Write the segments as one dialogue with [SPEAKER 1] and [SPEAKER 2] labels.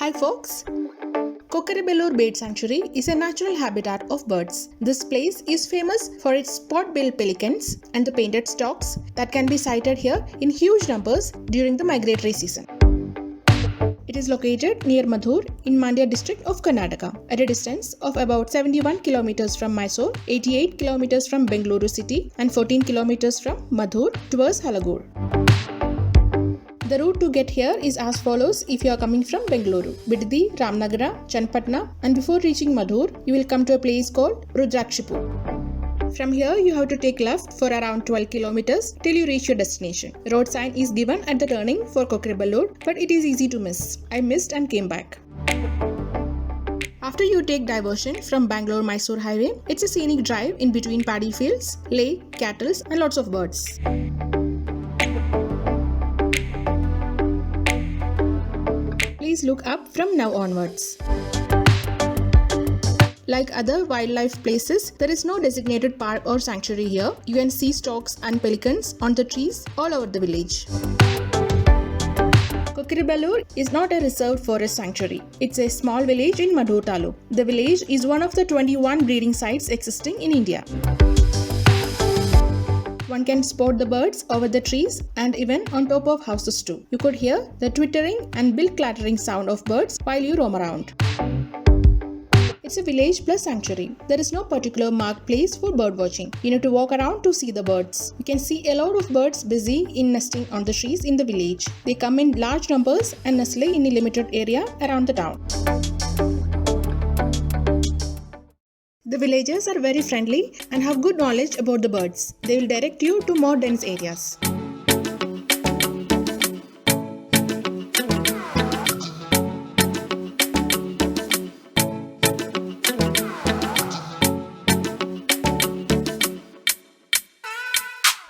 [SPEAKER 1] Hi folks! Kokkare Bellur Bird Sanctuary is a natural habitat of birds. This place is famous for its spot-billed pelicans and the painted storks that can be sighted here in huge numbers during the migratory season. It is located near Maddur in Mandya District of Karnataka, at a distance of about 71 km from Mysore, 88 km from Bengaluru city and 14 km from Maddur towards Halagur. The route to get here is as follows if you are coming from Bengaluru, Bidadi, Ramanagara, Channapatna, and before reaching Maddur, you will come to a place called Rudrakshipura. From here, you have to take left for around 12 kilometers till you reach your destination. Road sign is given at the turning for Kokkare Bellur, but it is easy to miss. I missed and came back. After you take diversion from Bangalore-Mysore highway, it's a scenic drive in between paddy fields, lake, cattle, and lots of birds. Please look up from now onwards. Like other wildlife places, there is no designated park or sanctuary here. You can see storks and pelicans on the trees all over the village. Kokkare Bellur is not a reserved forest sanctuary. It's a small village in Maddur taluk. The village is one of the 21 breeding sites existing in India. One can spot the birds over the trees and even on top of houses too. You could hear the twittering and bill clattering sound of birds while you roam around. It's a village plus sanctuary. There is no particular marked place for bird watching. You need to walk around to see the birds. You can see a lot of birds busy in nesting on the trees in the village. They come in large numbers and nestle in a limited area around the town. The villagers are very friendly and have good knowledge about the birds. They will direct you to more dense areas.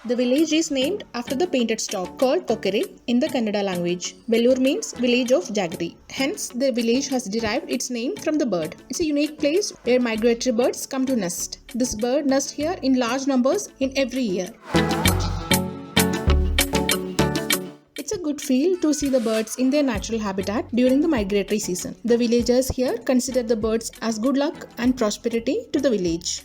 [SPEAKER 1] The village is named after the painted stork called Kokkare in the Kannada language. Bellur means village of jaggery. Hence, the village has derived its name from the bird. It's a unique place where migratory birds come to nest. This bird nests here in large numbers in every year. It's a good feel to see the birds in their natural habitat during the migratory season. The villagers here consider the birds as good luck and prosperity to the village.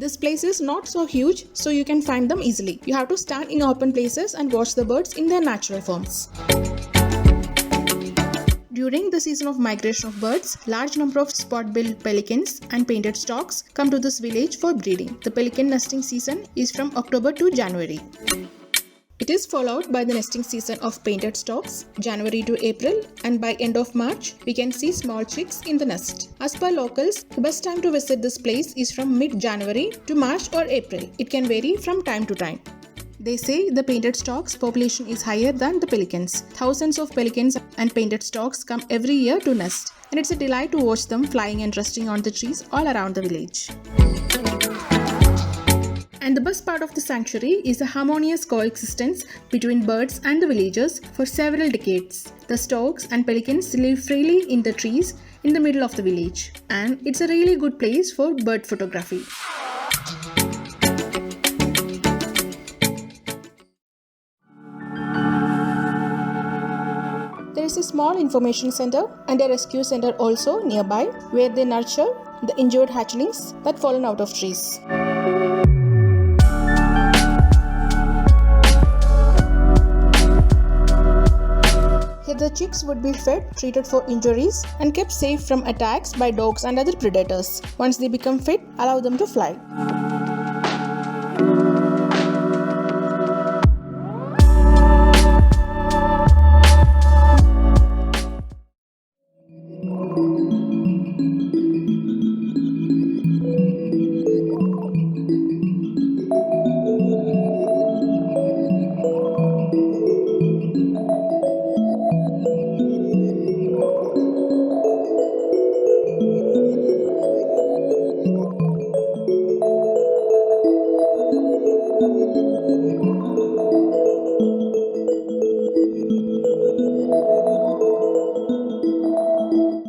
[SPEAKER 1] This place is not so huge, so you can find them easily. You have to stand in open places and watch the birds in their natural forms. During the season of migration of birds, large number of spot-billed pelicans and painted storks come to this village for breeding. The pelican nesting season is from October to January. It is followed by the nesting season of painted storks, January to April, and by end of March, we can see small chicks in the nest. As per locals, the best time to visit this place is from mid-January to March or April. It can vary from time to time. They say the painted storks population is higher than the pelicans. Thousands of pelicans and painted storks come every year to nest, and it's a delight to watch them flying and resting on the trees all around the village. And the best part of the sanctuary is the harmonious coexistence between birds and the villagers for several decades. The storks and pelicans live freely in the trees in the middle of the village, and it's a really good place for bird photography. There is a small information center and a rescue center also nearby where they nurture the injured hatchlings that fallen out of trees. Here the chicks would be fed, treated for injuries, and kept safe from attacks by dogs and other predators. Once they become fit, allow them to fly.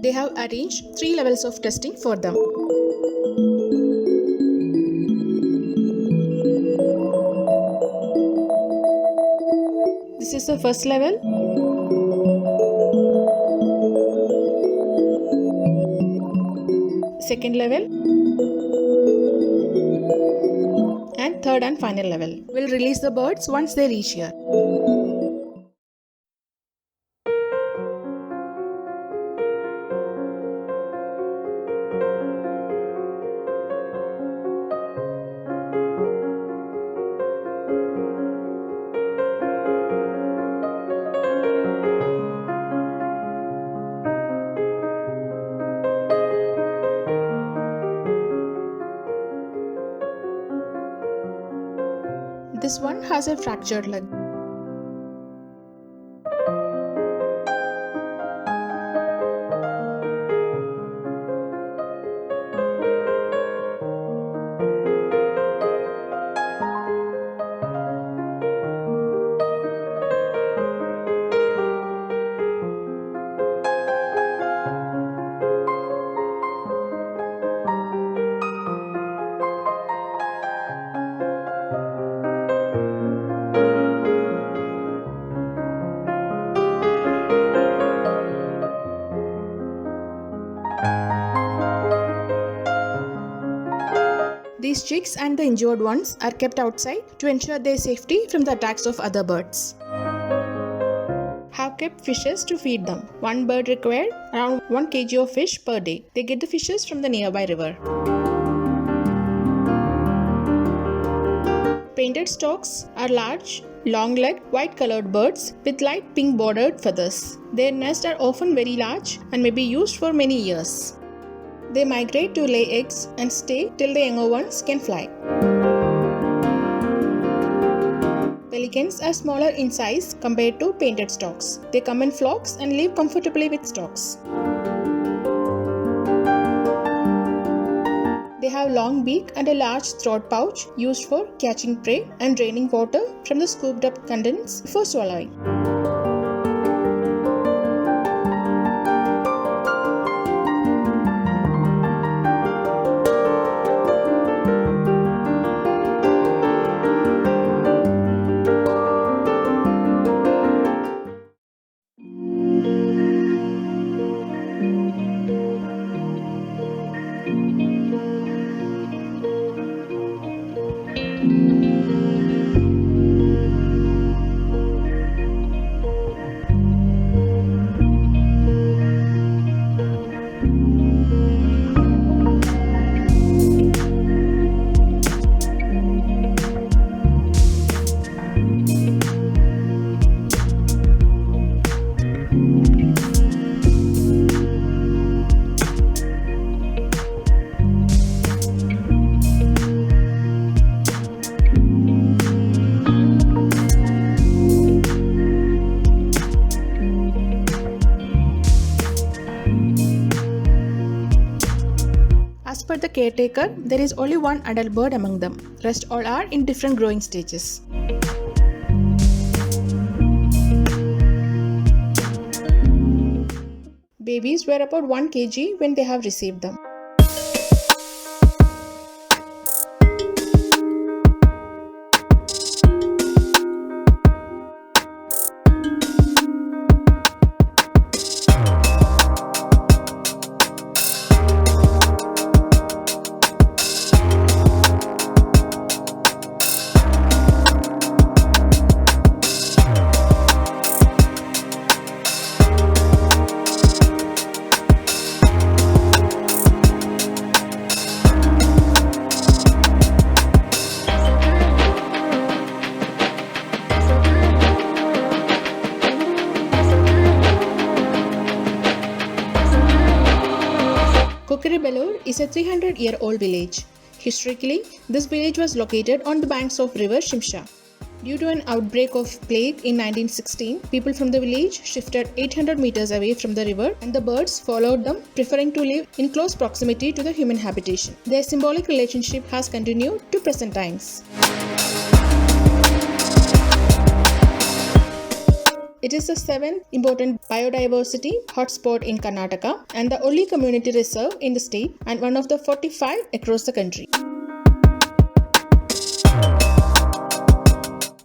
[SPEAKER 1] They have arranged 3 levels of testing for them. This is the first level. second level, and third and final level. We'll release the birds once they reach here. This one has a fractured leg. These chicks and the injured ones are kept outside to ensure their safety from the attacks of other birds. Have kept fishes to feed them. One bird required around 1 kg of fish per day. They get the fishes from the nearby river. Painted storks are large, long-legged, white-colored birds with light pink bordered feathers. Their nests are often very large and may be used for many years. They migrate to lay eggs and stay till the younger ones can fly. Pelicans are smaller in size compared to painted storks. They come in flocks and live comfortably with storks. They have long beak and a large throat pouch used for catching prey and draining water from the scooped up contents before swallowing. As per the caretaker, there is only one adult bird among them. Rest all are in different growing stages. Babies were about 1 kg when they have received them. Kokkare Bellur is a 300-year-old village. Historically, this village was located on the banks of river Shimsha. Due to an outbreak of plague in 1916, people from the village shifted 800 meters away from the river and the birds followed them, preferring to live in close proximity to the human habitation. Their symbolic relationship has continued to present times. It is the 7th important biodiversity hotspot in Karnataka and the only community reserve in the state and one of the 45 across the country.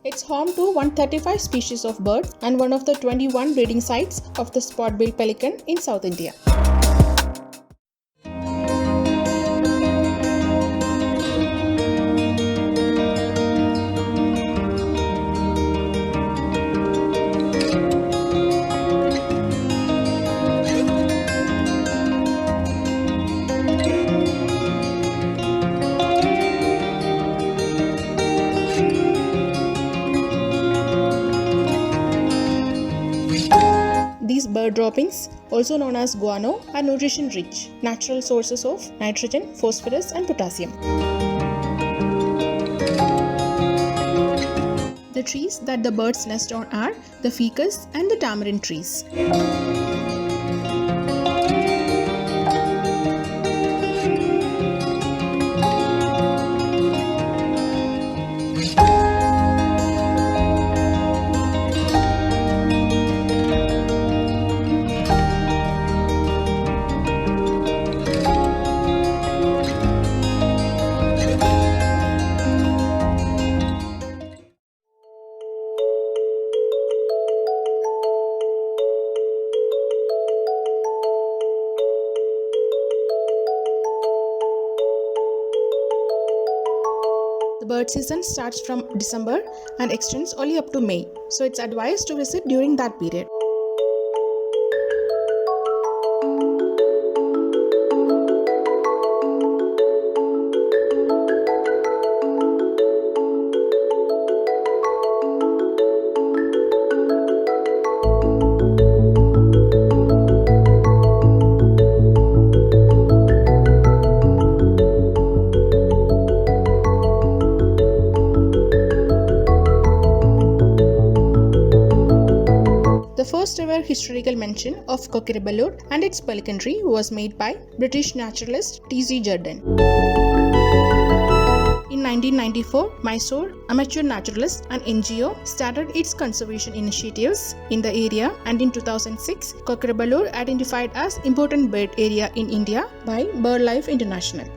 [SPEAKER 1] It's home to 135 species of birds and one of the 21 breeding sites of the Spot-Billed Pelican in South India. droppings, also known as guano, are nutrition rich, natural sources of nitrogen, phosphorus and potassium. The trees that the birds nest on are the ficus and the tamarind trees. The bird season starts from December and extends only up to May, so it's advised to visit during that period. The first ever historical mention of Kokkare Bellur and its pelicantry was made by British naturalist T.C. Jardine. In 1994, Mysore Amateur Naturalist and NGO started its conservation initiatives in the area, and in 2006, Kokkare Bellur identified as important bird area in India by BirdLife International.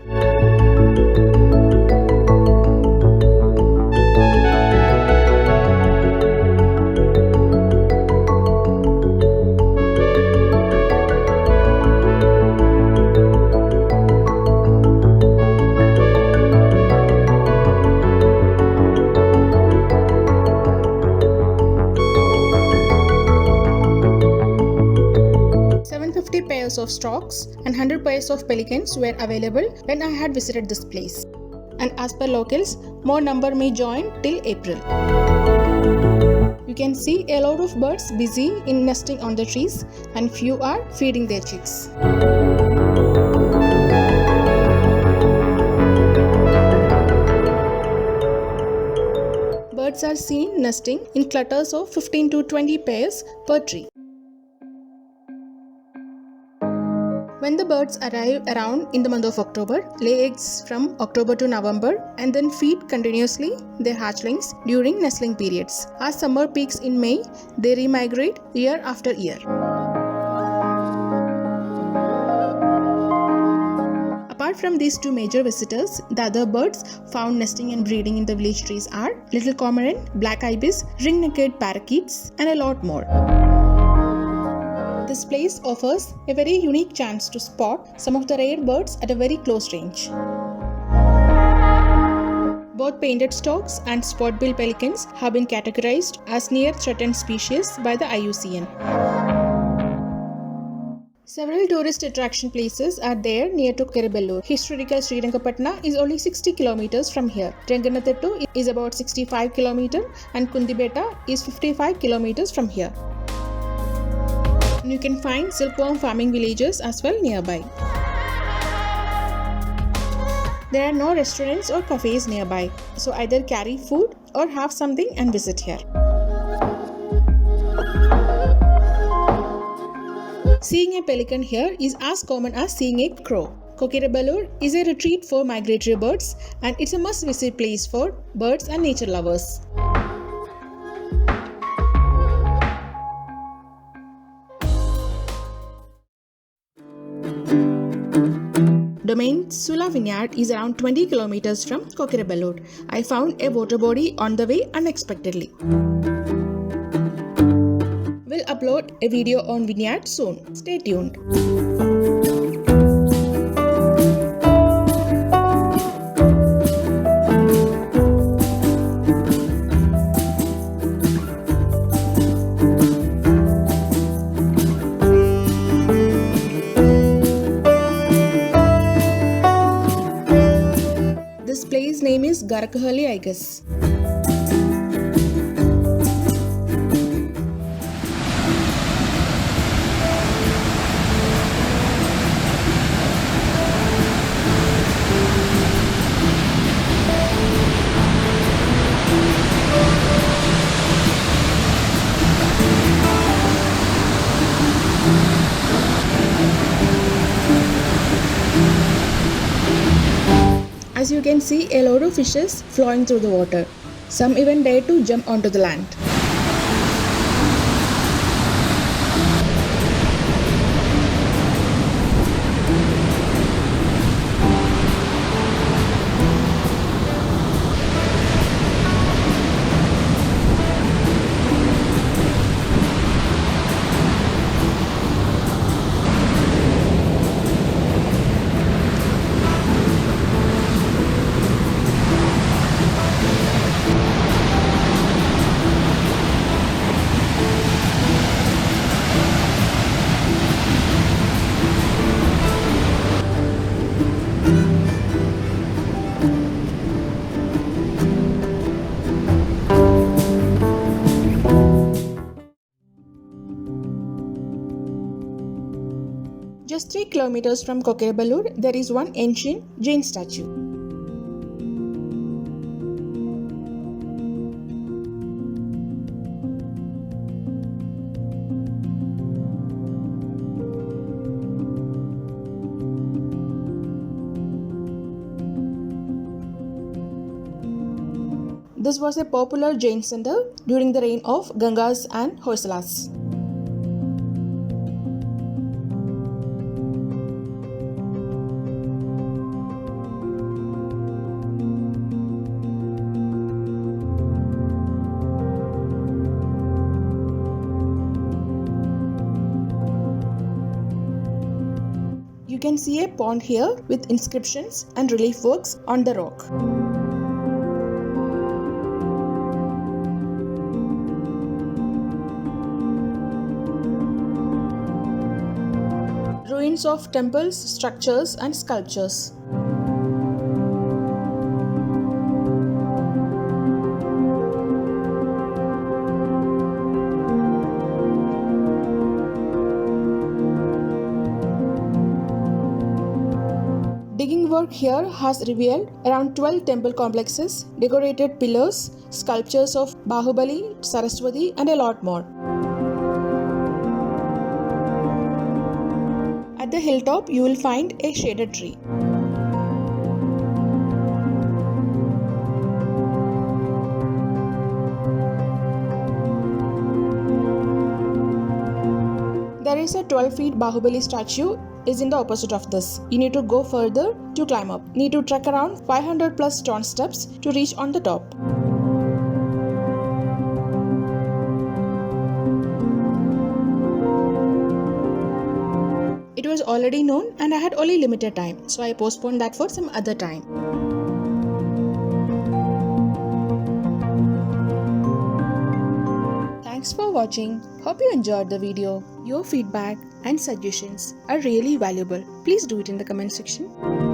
[SPEAKER 1] Pairs of storks and 100 pairs of pelicans were available when I had visited this place, and as per locals, more number may join till April. You can see a lot of birds busy in nesting on the trees, and few are feeding their chicks. Birds are seen nesting in clusters of 15 to 20 pairs per tree. When the birds arrive around in the month of October, lay eggs from October to November and then feed continuously their hatchlings during nestling periods. As summer peaks in May, they remigrate year after year. Apart from these two major visitors, the other birds found nesting and breeding in the village trees are little cormorant, black ibis, ring-necked parakeets and a lot more. This place offers a very unique chance to spot some of the rare birds at a very close range. Both painted storks and spot-billed pelicans have been categorized as near threatened species by the IUCN. Several tourist attraction places are there near to Kokkare Bellur. Historical Channapatna is only 60 km from here. Ranganathettu is about 65 km and Kundibeta is 55 km from here. You can find silkworm farming villages as well nearby. There are no restaurants or cafes nearby, so either carry food or have something and visit here. Seeing a pelican here is as common as seeing a crow. Kokkare Bellur is a retreat for migratory birds, and it's a must-visit place for birds and nature lovers. Domain Sula Vineyard is around 20 km from Kokkare Bellur. I found a water body on the way unexpectedly. We'll upload a video on vineyard soon. Stay tuned. This place name is Garakahalli, I guess. As you can see, a lot of fishes flowing through the water. Some even dare to jump onto the land. Just 3 kilometers from Kokkare Bellur, there is one ancient Jain statue. This was a popular Jain center during the reign of Gangas and Hoysalas. You can see a pond here with inscriptions and relief works on the rock. Ruins of temples, structures and sculptures. Digging work here has revealed around 12 temple complexes, decorated pillars, sculptures of Bahubali, Saraswati and a lot more. At the hilltop, you will find a shaded tree. There is a 12 feet Bahubali statue is in the opposite of this. You need to go further to climb up. Need to trek around 500 plus stone steps to reach on the top. It was already known and I had only limited time, so I postponed that for some other time. Thanks for watching. Hope you enjoyed the video. Your feedback and suggestions are really valuable. Please do it in the comment section.